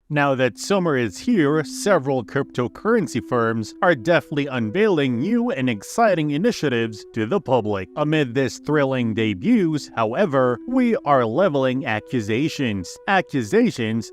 Now that summer is here, several cryptocurrency firms are definitely unveiling new and exciting initiatives to the public. Amid these thrilling debuts, however, we are leveling accusations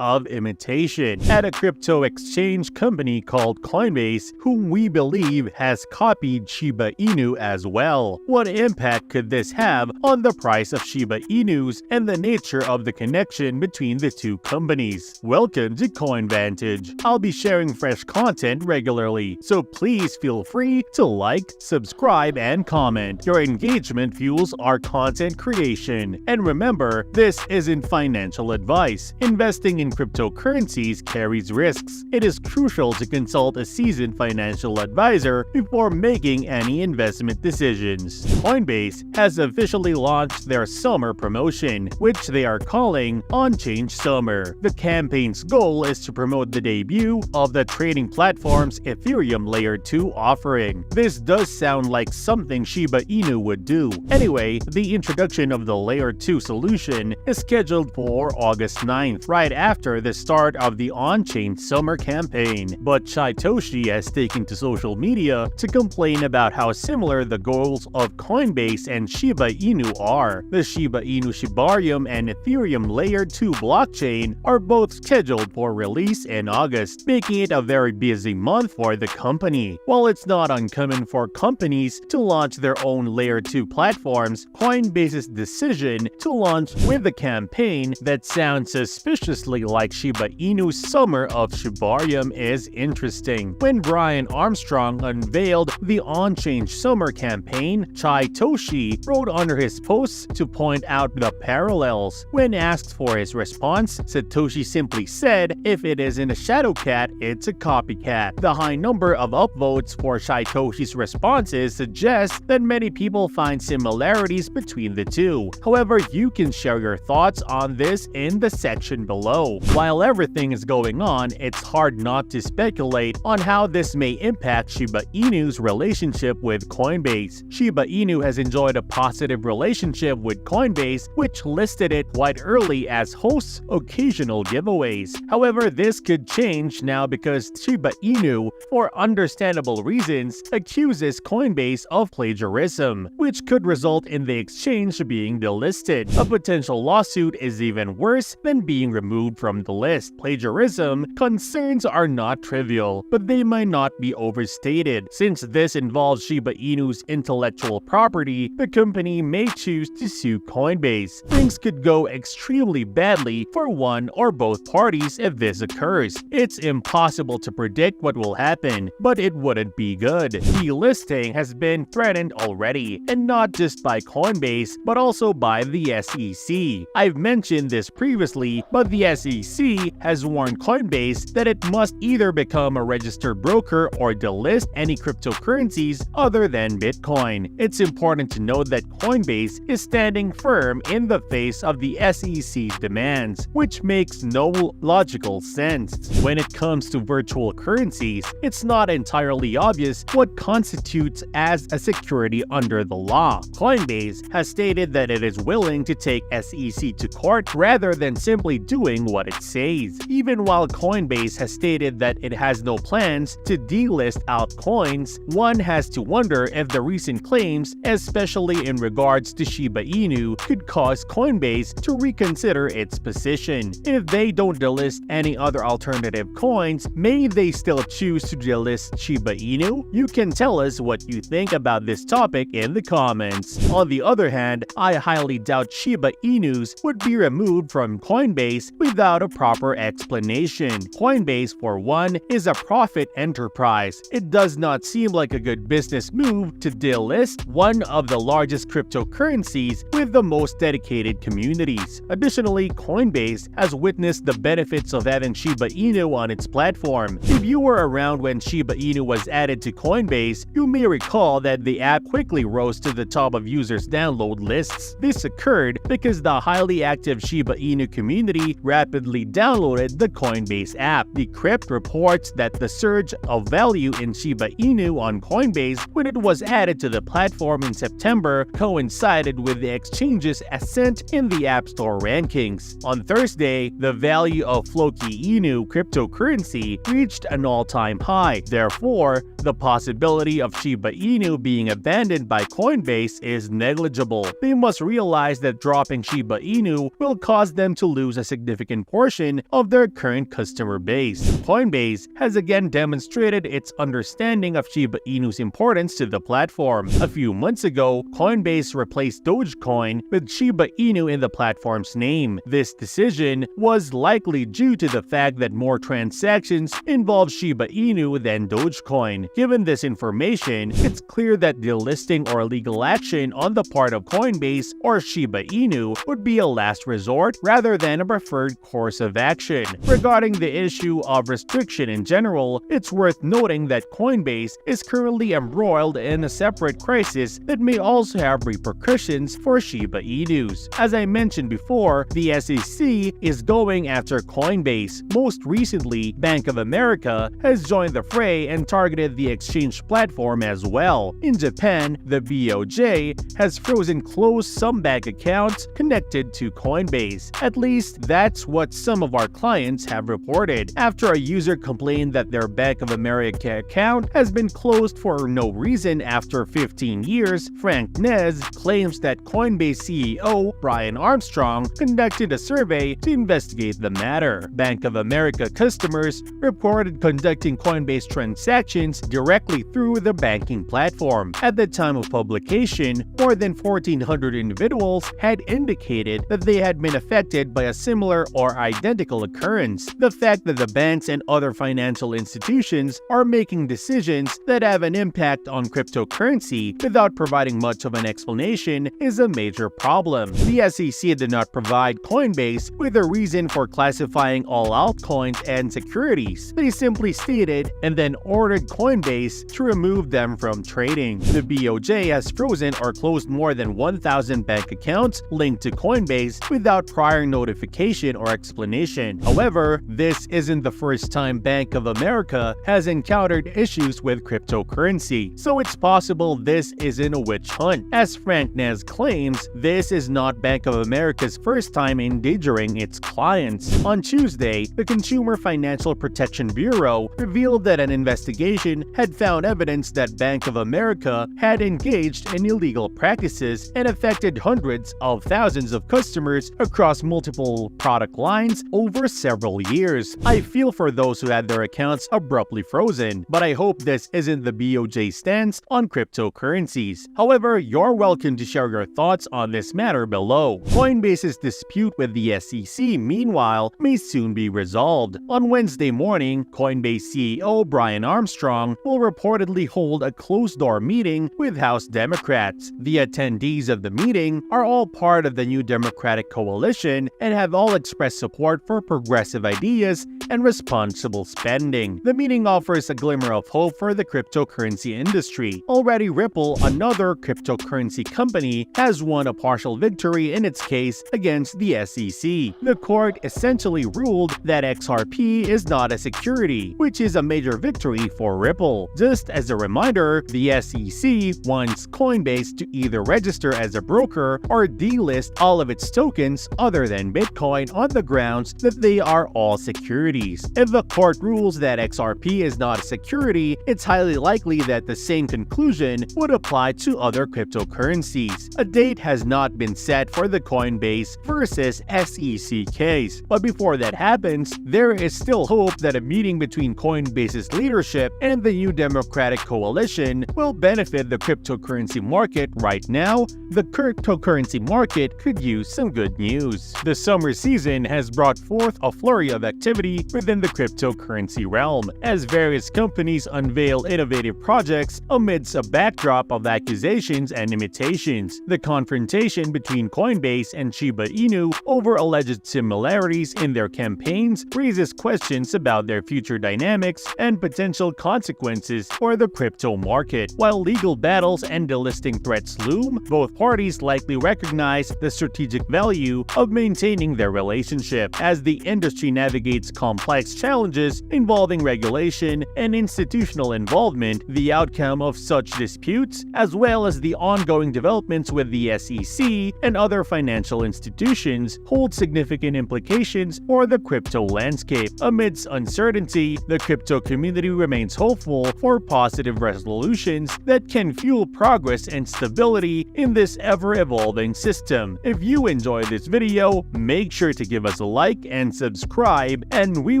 of imitation at a crypto exchange company called Coinbase, whom we believe has copied Shiba Inu as well. What impact could this have on the price of Shiba Inus and the nature of the connection between the two companies? Welcome to CoinVantage. I'll be sharing fresh content regularly, so please feel free to like, subscribe, and comment. Your engagement fuels our content creation. And remember, this isn't financial advice. Investing in cryptocurrencies carries risks. It is crucial to consult a seasoned financial advisor before making any investment decisions. Coinbase has officially launched their summer promotion, which they are calling On-Chain Summer. The campaign's goal is to promote the debut of the trading platform's Ethereum Layer 2 offering. This does sound like something Shiba Inu would do. Anyway, the introduction of the Layer 2 solution is scheduled for August 9th, right after the start of the On-Chain Summer campaign. But Satoshi has taken to social media to complain about how similar the goals of Coinbase and Shiba Inu are. The Shiba Inu Shibarium and Ethereum Layer 2 blockchain are both scheduled for release in August, making it a very busy month for the company. While it's not uncommon for companies to launch their own Layer 2 platforms, Coinbase's decision to launch with a campaign that sounds suspiciously like Shiba Inu's Summer of Shibarium is interesting. When Brian Armstrong unveiled the On-Chain Summer campaign, Satoshi wrote under his posts to point out the parallels. When asked for his response, Satoshi simply said, "If it isn't a shadow cat, it's a copycat." The high number of upvotes for Satoshi's responses suggests that many people find similarities between the two. However, you can share your thoughts on this in the section below. While everything is going on, it's hard not to speculate on how this may impact Shiba Inu's relationship with Coinbase. Shiba Inu has enjoyed a positive relationship with Coinbase, which listed it quite early as hosts occasional giveaways. However, this could change now because Shiba Inu, for understandable reasons, accuses Coinbase of plagiarism, which could result in the exchange being delisted. A potential lawsuit is even worse than being removed from the list. Plagiarism concerns are not trivial, but they might not be overstated. Since this involves Shiba Inu's intellectual property, the company may choose to sue Coinbase. Things could go extremely badly for one or both parties if this occurs. It's impossible to predict what will happen, but it wouldn't be good. Delisting has been threatened already, and not just by Coinbase, but also by the SEC. I've mentioned this previously, but the SEC has warned Coinbase that it must either become a registered broker or delist any cryptocurrencies other than Bitcoin. It's important to note that Coinbase is standing firm in the face of the SEC's demands, which makes no logical sense. When it comes to virtual currencies, it's not entirely obvious what constitutes as a security under the law. Coinbase has stated that it is willing to take SEC to court rather than simply doing what it says. Even while Coinbase has stated that it has no plans to delist altcoins, one has to wonder if the recent claims, especially in regards to Shiba Inu, could cause Coinbase to reconsider its position. If they don't delist any other alternative coins, may they still choose to delist Shiba Inu? You can tell us what you think about this topic in the comments. On the other hand, I highly doubt Shiba Inus would be removed from Coinbase without a proper explanation. Coinbase, for one, is a profit enterprise. It does not seem like a good business move to delist one of the largest cryptocurrencies with the most dedicated communities. Additionally, Coinbase has witnessed the benefits of having Shiba Inu on its platform. If you were around when Shiba Inu was added to Coinbase, you may recall that the app quickly rose to the top of users' download lists. This occurred because the highly active Shiba Inu community rapidly downloaded the Coinbase app. Decrypt reports that the surge of value in Shiba Inu on Coinbase when it was added to the platform in September coincided with the exchange's ascent in the App Store rankings. On Thursday, the value of Floki Inu cryptocurrency reached an all-time high. Therefore, the possibility of Shiba Inu being abandoned by Coinbase is negligible. They must realize that dropping Shiba Inu will cause them to lose a significant portion of their current customer base. Coinbase has again demonstrated its understanding of Shiba Inu's importance to the platform. A few months ago, Coinbase replaced Dogecoin with Shiba Inu in the platform's name. This decision was likely due to the fact that more transactions involve Shiba Inu than Dogecoin. Given this information, it's clear that delisting or legal action on the part of Coinbase or Shiba Inu would be a last resort rather than a preferred course of action. Regarding the issue of restriction in general, it's worth noting that Coinbase is currently embroiled in a separate crisis that may also have repercussions for Shiba Inus. As I mentioned before, the SEC is going after Coinbase. Most recently, Bank of America has joined the fray and targeted the exchange platform as well. In Japan, the BOJ has frozen closed some bank accounts connected to Coinbase. At least that's what some of our clients have reported. After a user complained that their Bank of America account has been closed for no reason after 15 years, Frank Nez claims that Coinbase CEO Brian Armstrong conducted a survey to investigate the matter. Bank of America customers reported conducting Coinbase transactions directly through the banking platform. At the time of publication, more than 1,400 individuals had indicated that they had been affected by a similar or identical occurrence. The fact that the banks and other financial institutions are making decisions that have an impact on cryptocurrency without providing much of an explanation is a major problem. The SEC did not provide Coinbase with a reason for classifying all altcoins and securities. They simply stated and then ordered Coinbase to remove them from trading. The BOJ has frozen or closed more than 1,000 bank accounts linked to Coinbase without prior notification or explanation. However, this isn't the first time Bank of America has encountered issues with cryptocurrency, so it's possible this isn't a witch hunt. As Frank Nez claims, this is not Bank of America's first time endangering its clients. On Tuesday, the Consumer Financial Protection Bureau revealed that an investigation had found evidence that Bank of America had engaged in illegal practices and affected hundreds of thousands of customers across multiple product lines over several years. I feel for those who had their accounts abruptly frozen, but I hope this isn't the BOJ stance on cryptocurrencies. However, you're welcome to share your thoughts on this matter below. Coinbase's dispute with the SEC, meanwhile, may soon be resolved. On Wednesday morning, Coinbase CEO Brian Armstrong will reportedly hold a closed-door meeting with House Democrats. The attendees of the meeting are all part of the new Democratic coalition and have all expressed support for progressive ideas and responsible spending. The meeting offers a glimmer of hope for the cryptocurrency industry. Already Ripple, another cryptocurrency company, has won a partial victory in its case against the SEC. The court essentially ruled that XRP is not a security, which is a major victory for Ripple. Just as a reminder, the SEC wants Coinbase to either register as a broker or delist all of its tokens other than Bitcoin on the grounds that they are all securities. If the court rules that XRP is not a security, it's highly likely that the same conclusion would apply to other cryptocurrencies. A date has not been set for the Coinbase versus SEC case, but before that happens, there is still hope that a meeting between Coinbase's leadership and the new Democratic coalition will benefit the cryptocurrency market. Right now, the cryptocurrency market could use some good news. The summer season has brought forth a flurry of activity within the cryptocurrency realm, as various companies unveil innovative projects amidst a backdrop of accusations and imitations. The confrontation between Coinbase and Shiba Inu over alleged similarities in their campaigns raises questions about their future dynamics and potential consequences for the crypto market. While legal battles and delisting threats loom, both parties likely recognize the strategic value of maintaining their relationship. As the industry navigates complex complex challenges involving regulation and institutional involvement, the outcome of such disputes, as well as the ongoing developments with the SEC and other financial institutions, hold significant implications for the crypto landscape. Amidst uncertainty, the crypto community remains hopeful for positive resolutions that can fuel progress and stability in this ever-evolving system. If you enjoyed this video, make sure to give us a like and subscribe, and we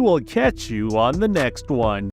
will catch you on the next one.